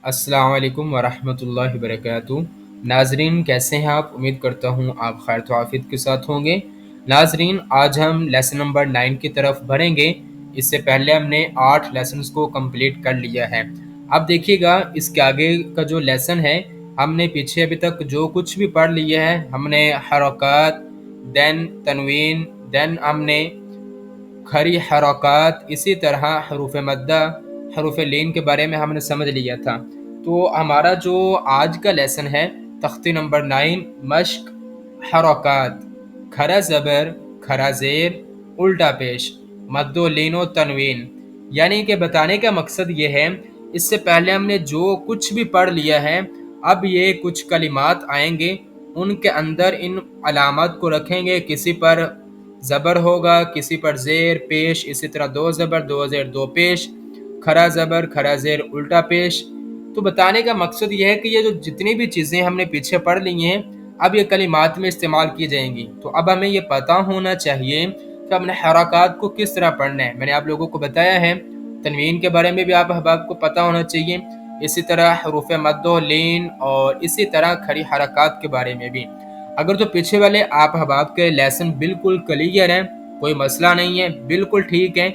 अस्सलाम वालेकुम वरहमतुल्लाहि वबरकातुहू। नाजरीन, कैसे हैं आप? उम्मीद करता हूँ आप खैर तो आफियत के साथ होंगे। नाजरीन, आज हम लेसन नंबर 9 की तरफ बढ़ेंगे। इससे पहले हमने 8 लेसन्स को कंप्लीट कर लिया है। अब देखिएगा, इसके आगे का जो लेसन है, हमने पीछे अभी तक जो कुछ भी पढ़ लिया है, हमने हरकत, देन तनवीन, देन हमने खरी हरकत, इसी तरह हरूफ मद्दा, हरूफ लीन के बारे में हमने समझ लिया था। तो हमारा जो आज का लेसन है, तख्ती नंबर 9, मश्क हरकत, खरा ज़बर, खरा ज़ेर, उल्टा पेश, मद्दो लीनो तनवीन। यानी कि बताने का मकसद ये है, इससे पहले हमने जो कुछ भी पढ़ लिया है, अब ये कुछ कलिमात आएंगे, उनके अंदर इन अलामत को रखेंगे। किसी पर ज़बर होगा, किसी पर ज़ेर पेश, इसी तरह दो ज़बर दो ज़ेर दो पेश, खरा ज़बर खरा ज़ेर उल्टा पेश। तो बताने का मकसद ये है कि ये जो जितनी भी चीज़ें हमने पीछे पढ़ ली हैं, अब ये कलिमात में इस्तेमाल की जाएंगी। तो अब हमें ये पता होना चाहिए कि हमने हरकत को किस तरह पढ़ना है। मैंने आप लोगों को बताया है, तनवीन के बारे में भी आपको पता होना चाहिए, इसी तरह हरूफ मद्दो लीन, और इसी तरह खड़ी हरकत के बारे में भी। अगर तो पीछे वाले आप अहबाब के लेसन बिल्कुल क्लियर हैं, कोई मसला नहीं है, बिल्कुल ठीक है,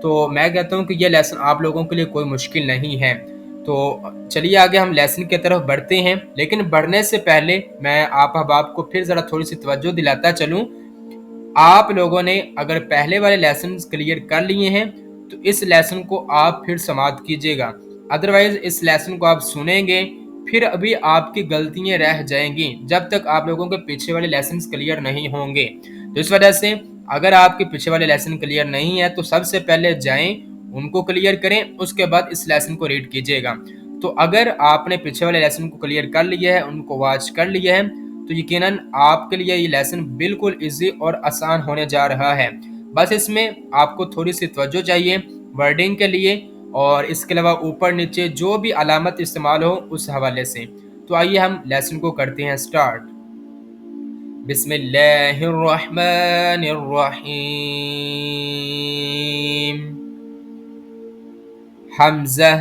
तो मैं कहता हूँ कि ये लेसन आप लोगों के लिए कोई मुश्किल नहीं है। तो चलिए आगे हम लेसन की तरफ बढ़ते हैं। लेकिन बढ़ने से पहले मैं आप अहबाब को फिर ज़रा थोड़ी सी तवज्जो दिलाता चलूँ। आप लोगों ने अगर पहले वाले लेसन क्लियर कर लिए हैं, तो इस लेसन को आप फिर समाप्त कीजिएगा। अदरवाइज इस लेसन को आप सुनेंगे, फिर अभी आपकी गलतियां रह जाएंगी जब तक आप लोगों के पीछे वाले लेसन क्लियर नहीं होंगे। तो इस वजह से अगर आपके पीछे वाले लेसन क्लियर नहीं है, तो सबसे पहले जाएं, उनको क्लियर करें, उसके बाद इस लेसन को रीड कीजिएगा। तो अगर आपने पीछे वाले लेसन को क्लियर कर लिया है, उनको वॉच कर लिया है, तो यकीनन आपके लिए ये लेसन बिल्कुल इजी और आसान होने जा रहा है। बस इसमें आपको थोड़ी सी तवज्जो चाहिए वर्डिंग के लिए, और इसके अलावा ऊपर नीचे जो भी अलामत इस्तेमाल हो उस हवाले से। तो आइए हम लेसन को करते हैं स्टार्ट। बिस्मिल्लाहिर्रहमानिर्रहीम। हमज़ा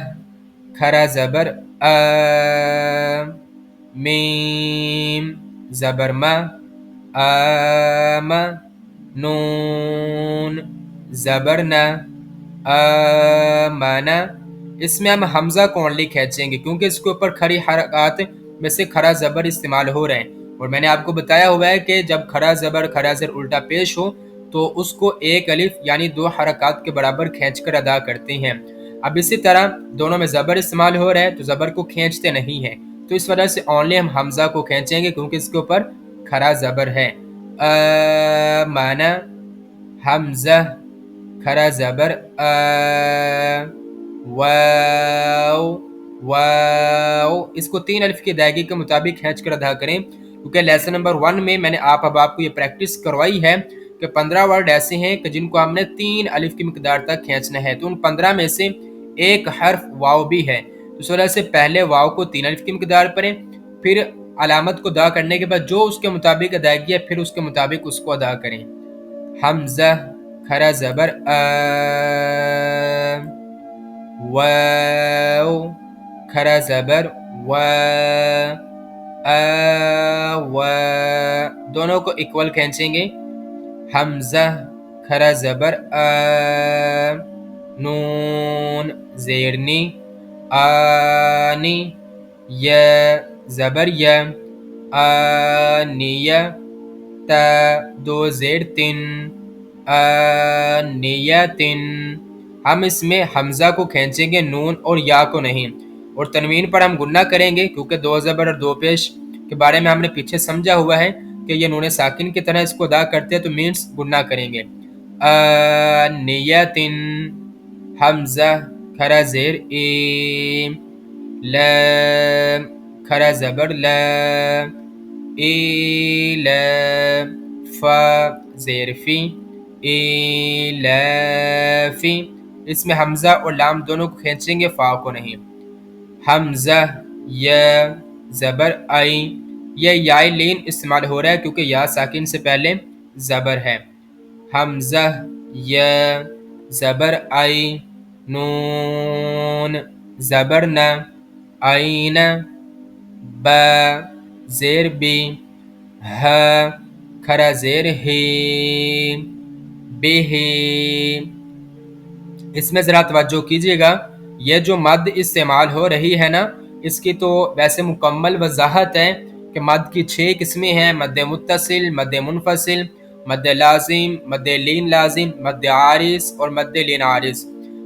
खरा ज़बर आ, मीम ज़बर मा, आमा, नून ज़बर ना, आमना। इसमें हम हमज़ा को ओनली खींचेंगे क्योंकि इसके ऊपर खरी हरकत में से खरा ज़बर इस्तेमाल हो रहे हैं। और मैंने आपको बताया हुआ है कि जब खरा ज़बर खरा ज़ेर उल्टा पेश हो, तो उसको एक अलिफ यानी दो हरकत के बराबर खींच कर अदा करते हैं। अब इसी तरह दोनों में ज़बर इस्तेमाल हो रहा है, तो ज़बर को खींचते नहीं है, तो इस वजह से ओनली हम हमज़ा को खींचेंगे क्योंकि इसके ऊपर खरा ज़बर है। माना हमज़ा खरा ज़बर आ, वाव वाव, इसको 3 अलिफ की अदायगी के मुताबिक खींच कर अदा करें, क्योंकि लेसन नंबर 1 में मैंने आप अब आपको ये प्रैक्टिस करवाई है कि 15 वर्ड ऐसे हैं कि जिनको हमने 3 अलिफ की मिकदार तक खींचना है। तो उन 15 में से एक हर्फ वाव भी है, तो इस वजह से पहले वाव को 3 अलिफ की मिकदार पढ़ें, फिर अलामत को अदा करने के बाद जो उसके मुताबिक अदायगी है, फिर उसके मुताबिक उसको अदा करें। हमज़ा खरा ज़बर आ, वाव खरा ज़बर वा, वा, दोनों को इक्वल खींचेंगे। हमज़ा खरा ज़बर आ, नून ज़ेरनी, आनी, या ज़बर या, आनिया, ता दो ज़ेर तिन, आनियतिन। हम इसमें हमज़ा को खींचेंगे, नून और या को नहीं। और तनवीन पर हम गुन्ना करेंगे क्योंकि दो ज़बर और दो पेश के बारे में हमने पीछे समझा हुआ है कि ये नून साकिन की तरह इसको अदा करते हैं, तो मीन्स गुन्ना करेंगे। नियतिन, हमज़ा खरा ज़ेर ई, लम खरा ज़बर ला, इला, फा ज़ेर फी, इलाफी। इसमें हमज़ा और लाम दोनों को खींचेंगे, फा को नहीं। हमज़ा या ज़बर आई, यह याई लीन इस्तेमाल हो रहा है क्योंकि या साकिन से पहले ज़बर है। हमज़ा या ज़बर आई, नून ज़बर ना, عین ب زیر بی ہ کھرا زیر ہی بہ اس میں ذرا توجہ کیجیے گا، یہ جو مد استعمال ہو رہی ہے نا، اس کی تو ویسے مکمل وضاحت ہے کہ مد کی 6 قسمیں ہیں: مد متصل، مد منفصل، مد لازم، مد لین لازم، مد عارض اور مد لین عارض۔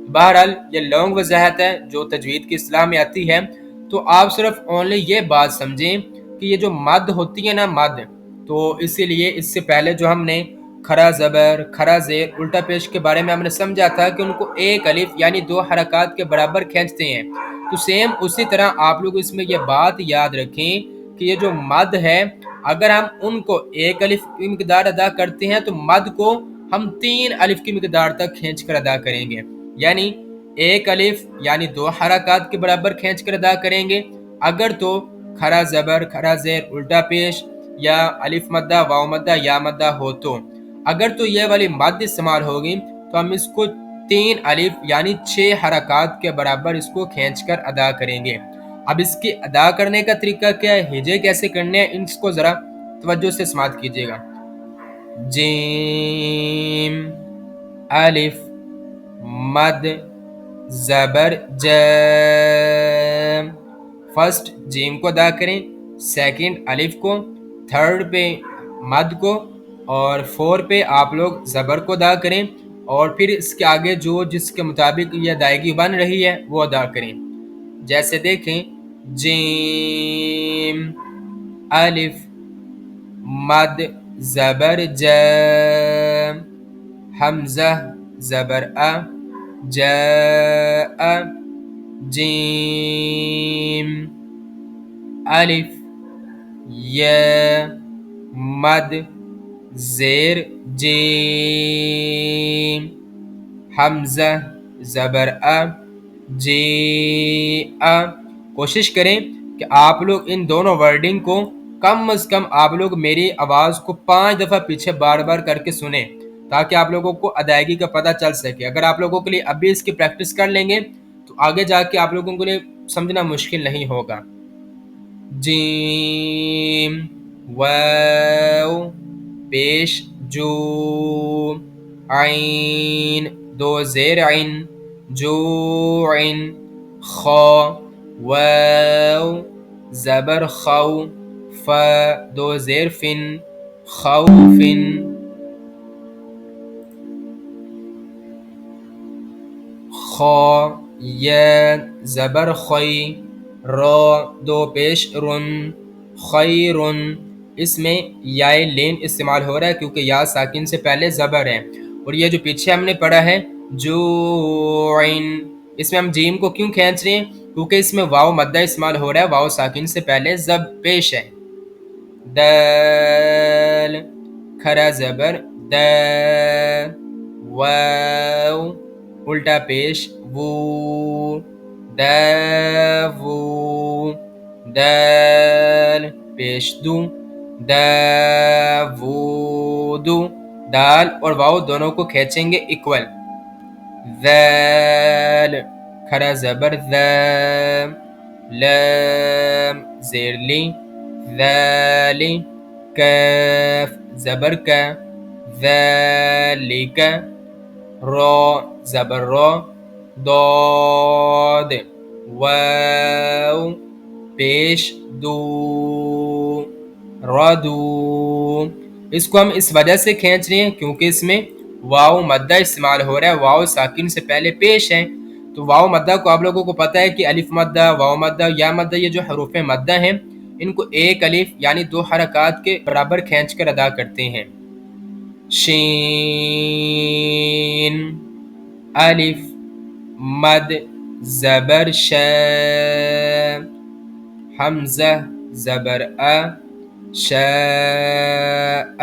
بہرحال یہ لانگ وضاحت ہے جو تجوید کی اصطلاح میں آتی ہے، تو آپ صرف اونلی یہ بات سمجھیں کہ یہ جو مد ہوتی ہے نا، مد، تو اسی لیے اس سے پہلے جو ہم نے کھڑا زبر، کھڑا زیر، الٹا پیش کے بارے میں ہم نے سمجھا تھا کہ ان کو ایک الف یعنی 2 حرکات کے برابر کھینچتے ہیں، تو سیم اسی طرح آپ لوگ اس میں یہ بات یاد رکھیں کہ یہ جو مد ہے، اگر ہم ان کو ایک الف کی مقدار ادا کرتے ہیں تو مد کو ہم 3 الف کی مقدار تک کھینچ کر ادا کریں گے، یعنی ایک الف یعنی 2 حرکات کے برابر کھینچ کر ادا کریں گے، اگر تو کھڑا زبر، کھڑا زیر، الٹا پیش یا الف مدہ، واو مدہ، یا مدہ ہو تو، اگر تو یہ والی مد استعمال ہوگی تو ہم اس کو 3 الف یعنی 6 حرکات کے برابر اس کو کھینچ کر ادا کریں گے۔ اب اس کی ادا کرنے کا طریقہ کیا ہے، ہجے کیسے کرنے ہیں، ان کو ذرا توجہ سے سماعت کیجیے گا۔ جیم الف مد زبر ج، فرسٹ جیم کو ادا کریں، سیکنڈ الف کو، تھرڈ پہ مد کو، اور 4 پہ آپ لوگ زبر کو ادا کریں، اور پھر اس کے آگے جو جس کے مطابق یہ ادائیگی بن رہی ہے وہ ادا کریں۔ جیسے دیکھیں، جیم الف مد زبر ج، حمزہ زبر ا، جاء، جیم الف یا مد زیر جیم، حمزہ زبر ا، جی ا۔ کوشش کریں کہ آپ لوگ ان دونوں ورڈنگ کو کم از کم آپ لوگ میری آواز کو 5 دفعہ پیچھے بار بار کر کے سنیں، تاکہ آپ لوگوں کو ادائیگی کا پتہ چل سکے۔ اگر آپ لوگوں کے لیے ابھی اس کی پریکٹس کر لیں گے تو آگے جا کے آپ لوگوں کے لیے سمجھنا مشکل نہیں ہوگا۔ جیم واو پیش جو، عین 2 زیر عین، جو عین، خا واو زبر خو، ف 2 زیر فن، خوفن، خا یا زبر خی، را 2 پیش رن، خیرن۔ اس میں یا لین استعمال ہو رہا ہے کیونکہ یا ساکن سے پہلے زبر ہے، اور یہ جو پیچھے ہم نے پڑھا ہے جوعن، اس میں ہم جیم کو کیوں کھینچ رہے ہیں، کیونکہ اس میں واو مدہ استعمال ہو رہا ہے، واو ساکن سے پہلے زب پیش ہے۔ دال کھرا زبر د، واو الٹا پیش وو، داوو، دال پیش دو، داوودو، دال اور واو دونوں کو کھینچیں گے ایکول۔ ذال کھرا زبر ذ، لام زیر لی، ذالی، کاف زبر کا، ذالک، را زبر را، ضاد واو پیش دو، ردو۔ اس کو ہم اس وجہ سے کھینچ رہے ہیں کیونکہ اس میں واو مدہ استعمال ہو رہا ہے، واو ساکن سے پہلے پیش ہے، تو واو مدہ کو آپ لوگوں کو پتہ ہے کہ الف مدہ، واو مدہ، یا مدہ، یہ جو حروف مدہ ہیں ان کو ایک الف یعنی 2 حرکات کے برابر کھینچ کر ادا کرتے ہیں۔ شین الف مد زبر ش، حمزہ زبر ا، شاء۔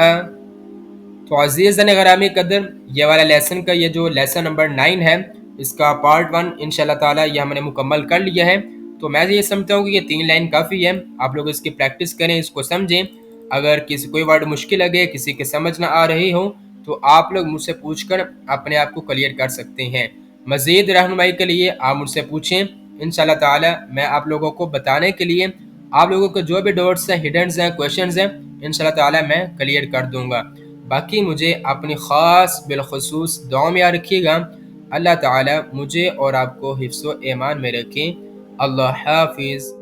تو عزیزان غرامی قدر، یہ والا لیسن کا یہ جو لیسن نمبر 9 ہے، اس کا پارٹ 1 انشاءاللہ تعالی یہ ہم نے مکمل کر لیا ہے۔ تو میں یہ سمجھتا ہوں کہ یہ 3 لائن کافی ہے، آپ لوگ اس کی پریکٹس کریں، اس کو سمجھیں۔ اگر کسی کوئی ورڈ مشکل لگے، کسی کے سمجھ نہ آ رہی ہو تو آپ لوگ مجھ سے پوچھ کر اپنے آپ کو کلیئر کر سکتے ہیں۔ مزید رہنمائی کے لیے آپ مجھ سے پوچھیں۔ انشاءاللہ تعالی میں آپ لوگوں کو بتانے کے لیے آپ لوگوں کو جو بھی ڈاؤٹس ہیں، ہڈنز ہیں، کویشچنز ہیں، انشاءاللہ تعالی میں کلیئر کر دوں گا۔ باقی مجھے اپنی خاص بالخصوص دعاؤں میں یاد رکھیے گا۔ اللہ تعالی مجھے اور آپ کو حفظ و ایمان میں رکھیں۔ اللہ حافظ۔